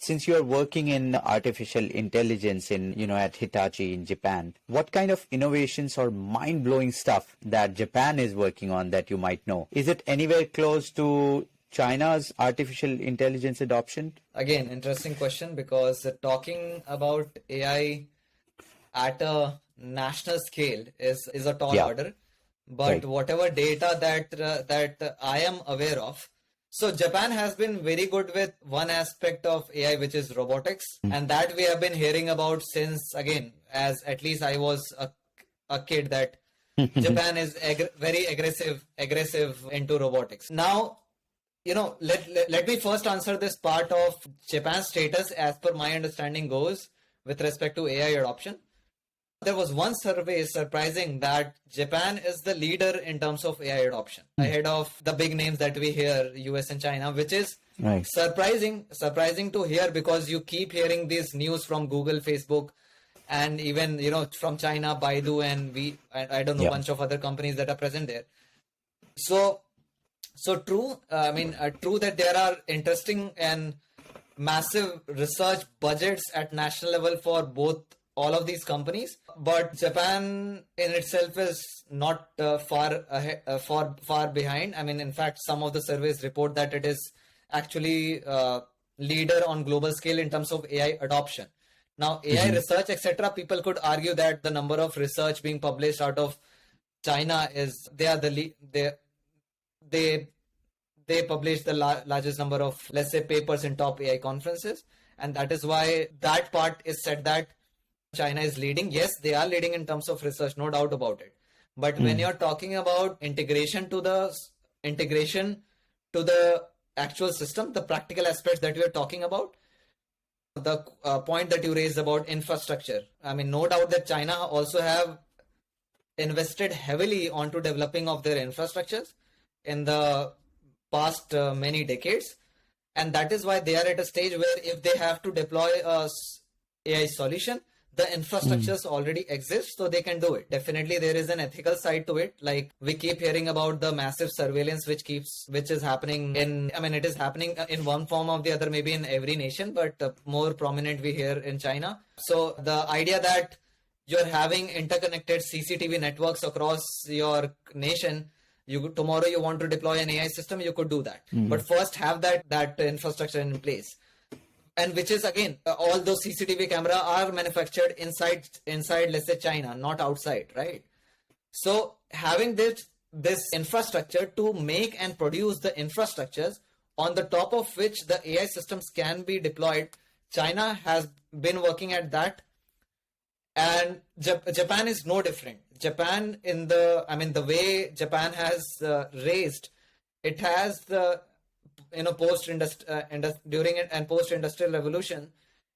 Since you're working in artificial intelligence at Hitachi in Japan, what kind of innovations or mind-blowing stuff that Japan is working on that you might know? Is it anywhere close to China's artificial intelligence adoption? Again, interesting question, because talking about AI at a national scale is a tall order. But Right. whatever data that I am aware of, so Japan has been very good with one aspect of AI, which is robotics, and that we have been hearing about since, again, as at least I was a kid, that Japan is very aggressive into robotics. Now, let me first answer this part of Japan's status as per my understanding goes with respect to AI adoption. There was one survey surprising that Japan is the leader in terms of AI adoption, ahead of the big names that we hear, US and China, which is surprising to hear, because you keep hearing these news from Google, Facebook, and even from China, Baidu, and I don't know, a bunch of other companies that are present there. So true. True that there are interesting and massive research budgets at national level for all of these companies, but Japan in itself is not far behind. In fact, some of the surveys report that it is actually leader on global scale in terms of AI adoption. Now, AI research, etc., people could argue that the number of research being published out of China is they publish the largest number of, let's say, papers in top AI conferences, and that is why that part is said that China is leading. Yes, they are leading in terms of research, no doubt about it. But when you're talking about integration to the actual system, the practical aspects that we are talking about, the point that you raised about infrastructure, no doubt that China also have invested heavily onto developing of their infrastructures in the past many decades, and that is why they are at a stage where if they have to deploy a AI solution, the infrastructures already exist, so they can do it. Definitely there is an ethical side to it. Like, we keep hearing about the massive surveillance which is happening it is happening in one form or the other, maybe in every nation, but more prominent we hear in China. So the idea that you're having interconnected CCTV networks across your nation, tomorrow you want to deploy an AI system, you could do that. But first have that infrastructure in place. And which is, again, all those CCTV camera are manufactured inside, let's say, China, not outside, right? So having this infrastructure to make and produce the infrastructures on the top of which the AI systems can be deployed, China has been working at that. And Japan is no different. Japan, the way Japan has raised, it has the during and post-industrial revolution,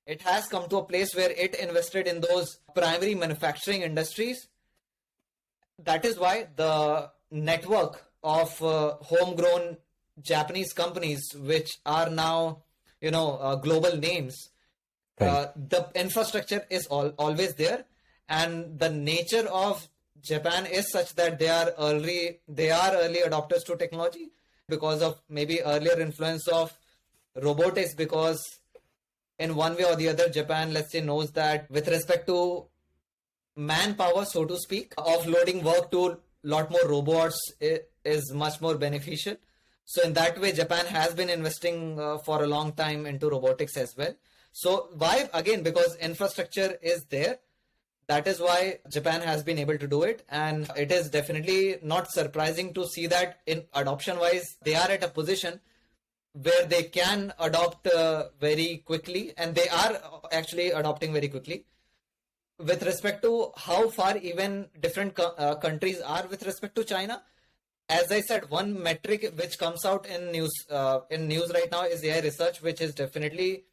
it has come to a place where it invested in those primary manufacturing industries. That is why the network of homegrown Japanese companies, which are now global names, the infrastructure is always there, and the nature of Japan is such that they are early adopters to technology, because of maybe earlier influence of robotics, because in one way or the other, Japan, let's say, knows that with respect to manpower, so to speak, offloading work to a lot more robots is much more beneficial. So in that way, Japan has been investing for a long time into robotics as well. So why? Again, because infrastructure is there. That is why Japan has been able to do it. And it is definitely not surprising to see that in adoption wise, they are at a position where they can adopt very quickly, and they are actually adopting very quickly. With respect to how far even different countries are with respect to China, as I said, one metric which comes out in news right now is AI research, which is definitely,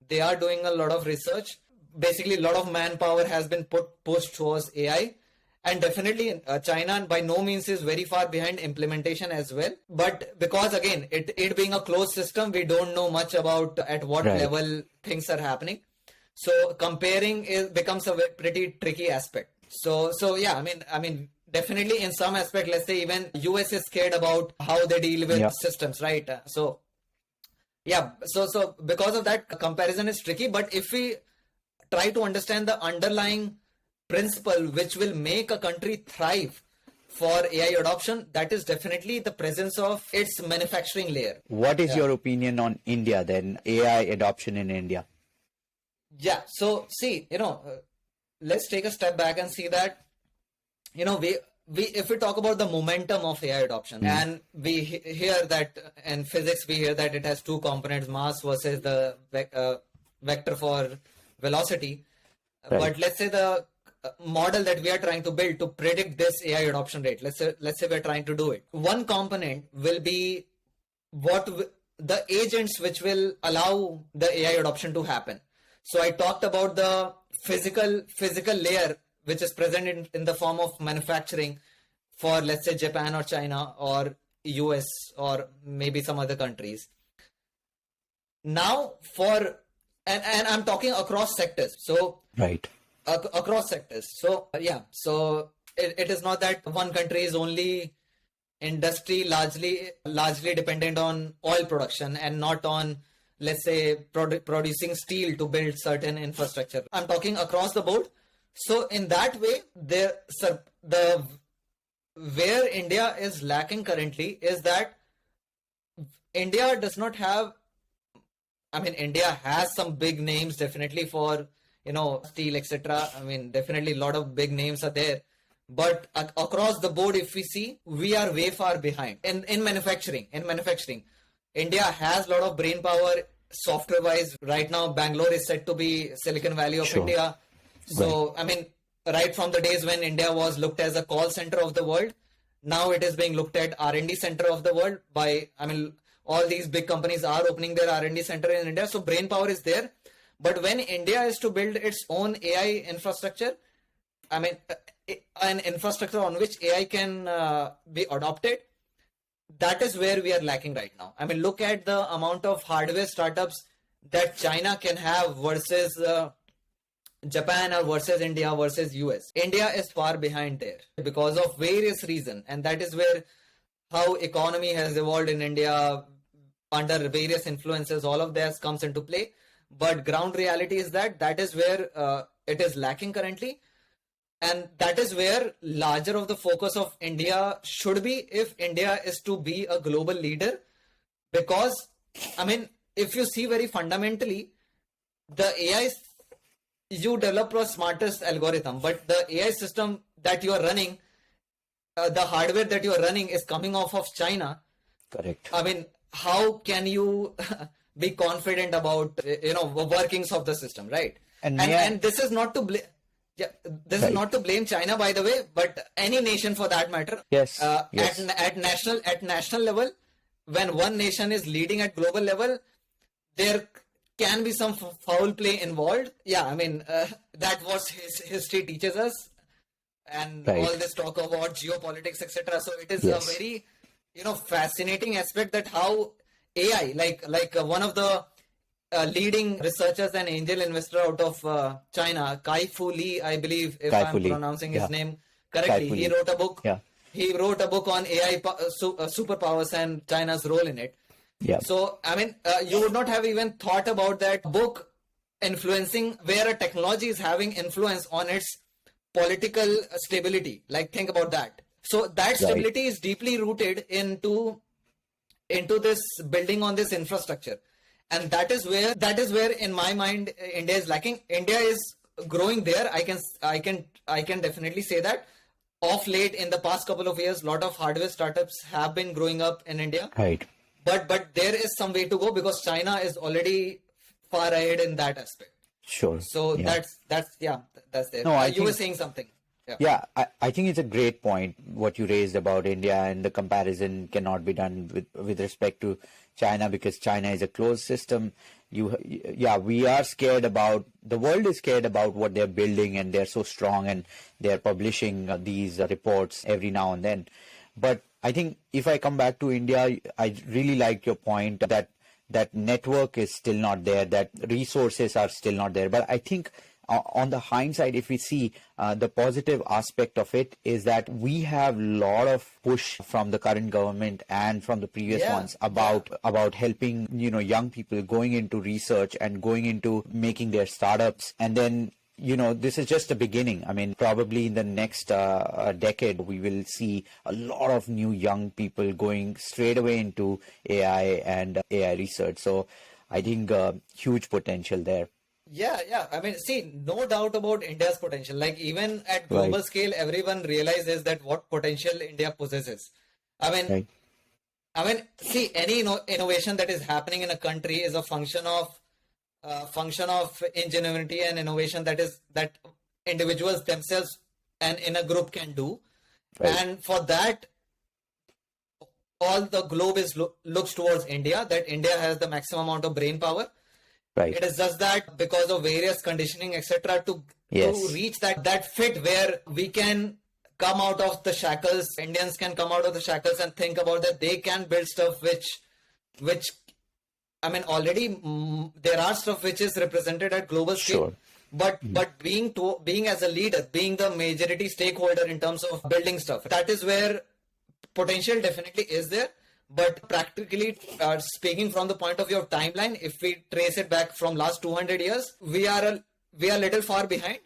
they are doing a lot of research. Basically, a lot of manpower has been pushed towards AI, and definitely China by no means is very far behind implementation as well. But because, again, it being a closed system, we don't know much about at what level things are happening. So comparing becomes a pretty tricky aspect. So yeah, I mean, definitely in some aspect, let's say even US is scared about how they deal with systems, right? So Yeah, so because of that, comparison is tricky. But if we try to understand the underlying principle which will make a country thrive for AI adoption, that is definitely the presence of its manufacturing layer. What is Yeah. your opinion on India then, AI adoption in India? Yeah, so see, let's take a step back and see that, we if we talk about the momentum of AI adoption, and we hear that in physics, we hear that it has two components, mass versus the vector for velocity. Right. But let's say the model that we are trying to build to predict this AI adoption rate, let's say we're trying to do it. One component will be the agents which will allow the AI adoption to happen. So I talked about the physical layer which is present in the form of manufacturing for, let's say, Japan or China or US or maybe some other countries. Now and I'm talking across sectors. So Right. Across sectors. So so it is not that one country is only industry largely dependent on oil production and not on, let's say, producing steel to build certain infrastructure. I'm talking across the board. So in that way, where India is lacking currently is that India does not have, India has some big names definitely for, steel, etc. Definitely a lot of big names are there. But across the board, if we see, we are way far behind in manufacturing. India has a lot of brain power software wise. Right now, Bangalore is said to be Silicon Valley of Sure. India. So, right from the days when India was looked as a call center of the world, now it is being looked at R&D center of the world by, all these big companies are opening their R&D center in India. So brain power is there. But when India is to build its own AI infrastructure, an infrastructure on which AI can be adopted, that is where we are lacking right now. Look at the amount of hardware startups that China can have versus Japan or versus India versus US. India is far behind there because of various reasons. And that is where how economy has evolved in India under various influences, all of this comes into play. But ground reality is that is where it is lacking currently. And that is where larger of the focus of India should be if India is to be a global leader. Because, if you see very fundamentally, the AI, you develop the smartest algorithm, but the AI system that you are running, the hardware that you are running is coming off of China. Correct. How can you be confident about, workings of the system, right? And this is not to blame. Yeah, this is not to blame China, by the way, but any nation for that matter. Yes. At national level, when one nation is leading at global level, there can be some foul play involved. Yeah, that was history teaches us, and all this talk about geopolitics, etc. So it is a very, fascinating aspect that how AI, like one of the leading researchers and angel investor out of China, Kai-Fu Lee, I believe, if I'm pronouncing his name correctly. He wrote a book. Yeah. He wrote a book on AI superpowers and China's role in it. Yeah. So, you would not have even thought about that book influencing where a technology is having influence on its political stability. Like, think about that. So that stability is deeply rooted into this building on this infrastructure. And that is where in my mind India is lacking. India is growing there. I can definitely say that. Of late, in the past couple of years, a lot of hardware startups have been growing up in India. Right. But there is some way to go because China is already far ahead in that aspect. Sure. So that's there. No, you were saying something. Yeah, I think it's a great point what you raised about India, and the comparison cannot be done with respect to China because China is a closed system. We are scared about, the world is scared about what they're building, and they're so strong and they're publishing these reports every now and then. But I think if I come back to India, I really like your point that network is still not there, that resources are still not there. But I think on the hindsight, if we see the positive aspect of it is that we have a lot of push from the current government and from the previous ones about helping, young people going into research and going into making their startups. And then, this is just the beginning. I mean, probably in the next decade, we will see a lot of new young people going straight away into AI and AI research. So I think huge potential there. Yeah. I mean, see, no doubt about India's potential. Like even at global scale, everyone realizes that what potential India possesses. I mean, see, any innovation that is happening in a country is a function of ingenuity and innovation that individuals themselves and in a group can do. And for that, all the globe is looks towards India, that India has the maximum amount of brain power. It is just that because of various conditioning, etc., to reach that fit where we can come out of the shackles, Indians can come out of the shackles and think about that they can build stuff which I mean, already there are stuff which is represented at global scale. But being as a leader, being the majority stakeholder in terms of building stuff, that is where potential definitely is there. But practically speaking from the point of view of timeline, if we trace it back from last 200 years, we are a little far behind.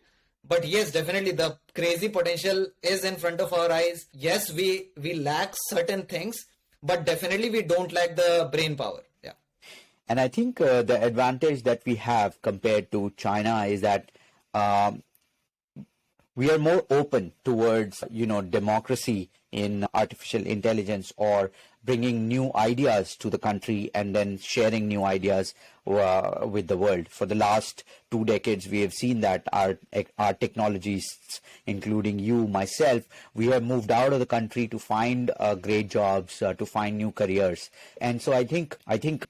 But yes, definitely the crazy potential is in front of our eyes. Yes, we lack certain things, but definitely we don't lack the brain power. Yeah. And I think the advantage that we have compared to China is that we are more open towards, democracy in artificial intelligence or bringing new ideas to the country and then sharing new ideas with the world. For the last 2 decades, we have seen that our technologists, including you, myself, we have moved out of the country to find great jobs, to find new careers. And so I think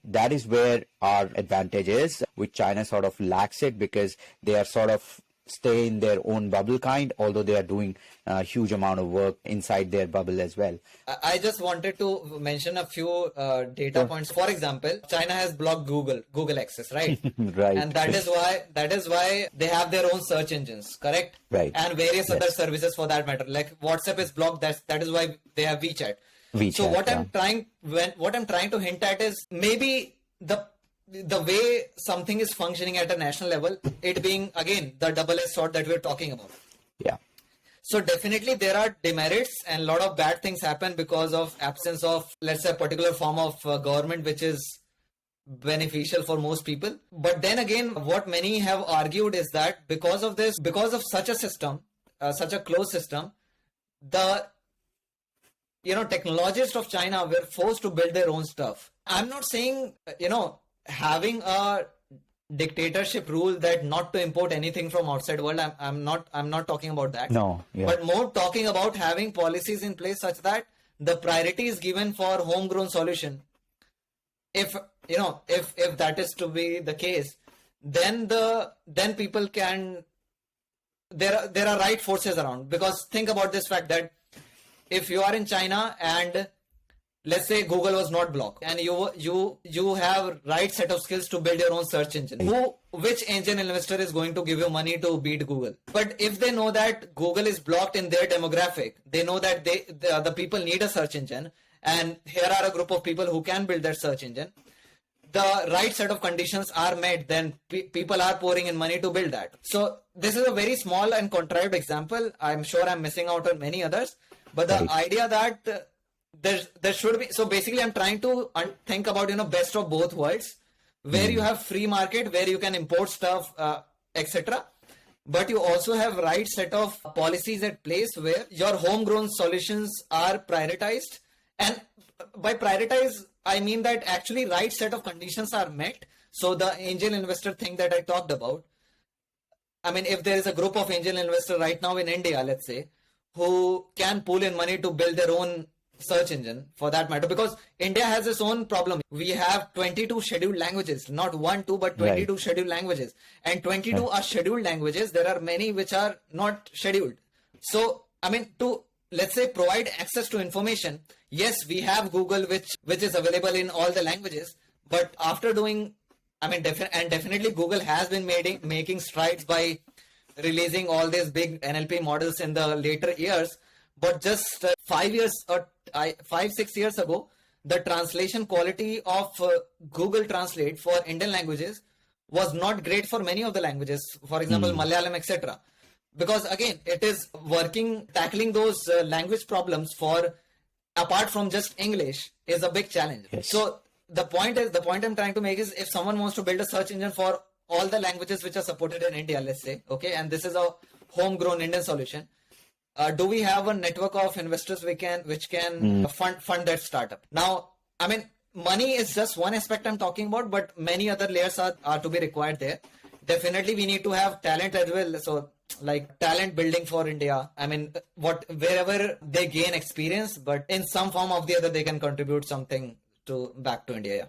that is where our advantage is, which China sort of lacks it because they are sort of stay in their own bubble kind, although they are doing a huge amount of work inside their bubble as well. I just wanted to mention a few data points. For example, China has blocked Google access, right? Right. And that is why they have their own search engines, correct? Right. And various other services for that matter. Like WhatsApp is blocked. That is why they have WeChat. So what I'm trying to hint at is maybe the way something is functioning at a national level, it being again the double-edged sword that we're talking about. Yeah. So definitely there are demerits and a lot of bad things happen because of absence of, let's say, a particular form of government which is beneficial for most people. But then again, what many have argued is that because of such a system, such a closed system, the technologists of China were forced to build their own stuff. I'm not saying having a dictatorship rule that not to import anything from outside world. I'm not talking about that. No. Yeah. But more talking about having policies in place such that the priority is given for homegrown solution. If that is to be the case, then people can. There are right forces around, because think about this fact that if you are in China and let's say Google was not blocked and you have right set of skills to build your own search engine. Which angel investor is going to give you money to beat Google? But if they know that Google is blocked in their demographic, they know that the people need a search engine, and here are a group of people who can build that search engine. The right set of conditions are met, then people are pouring in money to build that. So this is a very small and contrived example. I'm sure I'm missing out on many others, but the idea that there should be, so basically I'm trying to think about best of both worlds, where you have free market where you can import stuff, etc., but you also have right set of policies at place where your homegrown solutions are prioritized. And by prioritize, I mean that actually right set of conditions are met. So the angel investor thing that I talked about, I mean, if there is a group of angel investors right now in India, let's say, who can pool in money to build their own search engine for that matter, because India has its own problem. We have 22 scheduled languages, not 1, 2, but 22 scheduled languages, and 22 are scheduled languages. There are many which are not scheduled. So, I mean, to, let's say, provide access to information, yes, we have Google, which is available in all the languages, but after doing, I mean, definitely Google has been making strides by releasing all these big NLP models in the later years. But just 5 years or 5-6 years ago, the translation quality of Google Translate for Indian languages was not great for many of the languages, for example, Malayalam, etc. Because again, it is tackling those language problems for, apart from just English, is a big challenge. Yes. So the point I'm trying to make is, if someone wants to build a search engine for all the languages which are supported in India, let's say, okay, and this is a homegrown Indian solution, do we have a network of investors which can fund that startup? Now, I mean, money is just one aspect I'm talking about, but many other layers are to be required there. Definitely, we need to have talent as well. So, like talent building for India. I mean, wherever they gain experience, but in some form of the other, they can contribute something back to India. Yeah.